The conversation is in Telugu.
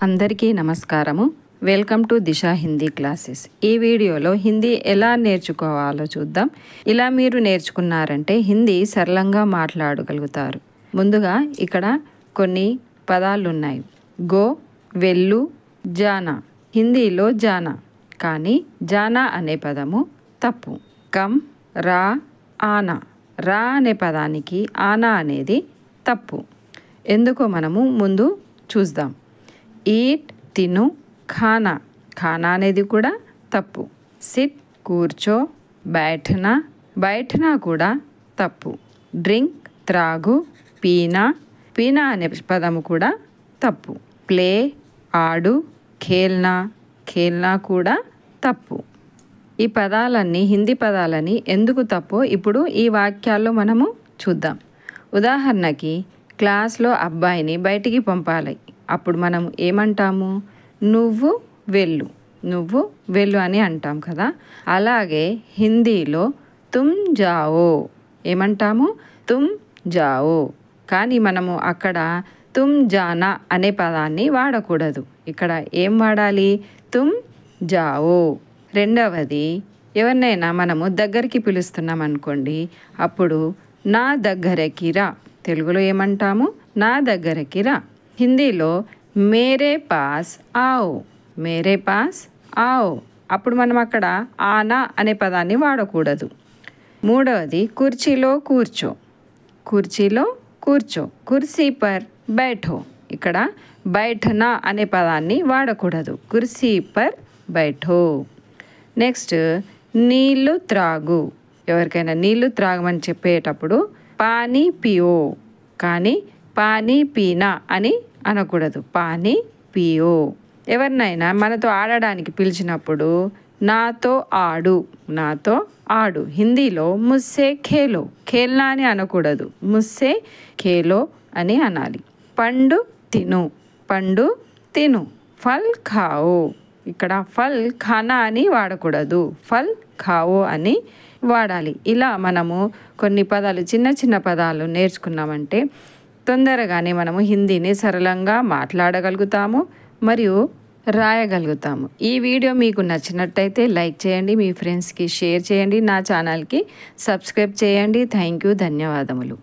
అందరికీ నమస్కారము. Welcome to Disha Hindi classes. ఈ వీడియోలో హిందీ ఎలా నేర్చుకోవాలో చూద్దాం. ఇలా మీరు నేర్చుకున్నారంటే హిందీ సరళంగా మాట్లాడగలుగుతారు. ముందుగా ఇక్కడ కొన్ని పదాలు ఉన్నాయి. గో, వెళ్ళు, జానా. హిందీలో జానా, కానీ జానా అనే పదము తప్పు. కమ్, రా, ఆనా. రా అనే పదానికి ఆనా అనేది తప్పు. ఎందుకో మనము ముందు చూద్దాం. ఈట్, తిను, ఖానా. ఖానా అనేది కూడా తప్పు. సిట్, కూర్చో, బైఠనా. బైఠనా కూడా తప్పు. డ్రింక్, త్రాగు, పీనా. పీనా అనే పదము కూడా తప్పు. ప్లే, ఆడు, ఖేల్నా. ఖేల్నా కూడా తప్పు. ఈ పదాలన్నీ హిందీ పదాలని ఎందుకు తప్పో ఇప్పుడు ఈ వాక్యాల్లో మనము చూద్దాం. ఉదాహరణకి క్లాస్లో అబ్బాయిని బయటికి పంపాలి. అప్పుడు మనం ఏమంటాము? నువ్వు వెళ్ళు, నువ్వు వెళ్ళు అని అంటాం కదా. అలాగే హిందీలో తుమ్ జావో ఏమంటాము? తుమ్ జావో. కానీ మనము అక్కడ తుమ్ జానా అనే పదాన్ని వాడకూడదు. ఇక్కడ ఏం వాడాలి? తుమ్ జావో. రెండవది, ఎవరినైనా మనము దగ్గరికి పిలుస్తున్నాం అనుకోండి, అప్పుడు నా దగ్గరకి రా. తెలుగులో ఏమంటాము? నా దగ్గరకి రా. హిందీలో మేరే పాస్ ఆओ, మేరే పాస్ ఆओ. అప్పుడు మనం అక్కడ ఆనా అనే పదాన్ని వాడకూడదు. మూడవది, కుర్చీలో కూర్చో. కుర్చీలో కూర్చో. కుర్సీ పర్ బైఠో. ఇక్కడ బైఠనా అనే పదాన్ని వాడకూడదు. కుర్సీ పర్ బైఠో. నెక్స్ట్, నీళ్ళు త్రాగు. ఎవరికైనా నీళ్ళు త్రాగమని చెప్పేటప్పుడు పానీ పియో, కానీ పానీ పీనా అని అనకూడదు. పానీ పియో. ఎవరినైనా మనతో ఆడడానికి పిలిచినప్పుడు నాతో ఆడు, నాతో ఆడు. హిందీలో ముస్సే ఖేలో. ఖేల్నా అని అనకూడదు. ముస్సే ఖేలో అని అనాలి. పండు తిను, పండు తిను. ఫల్ ఖాओ. ఇక్కడ ఫల్ ఖానా అని వాడకూడదు. ఫల్ ఖాओ అని వాడాలి. ఇలా మనము కొన్ని పదాలు, చిన్న చిన్న పదాలు నేర్చుకున్నామంటే తొందరగానే మనము హిందీని సరళంగా మాట్లాడగలుగుతాము మరియు రాయగలుగుతాము. ఈ వీడియో మీకు నచ్చినట్టయితే లైక్ చేయండి, మీ ఫ్రెండ్స్కి షేర్ చేయండి, నా ఛానల్కి సబ్స్క్రైబ్ చేయండి. థ్యాంక్ యూ, ధన్యవాదములు.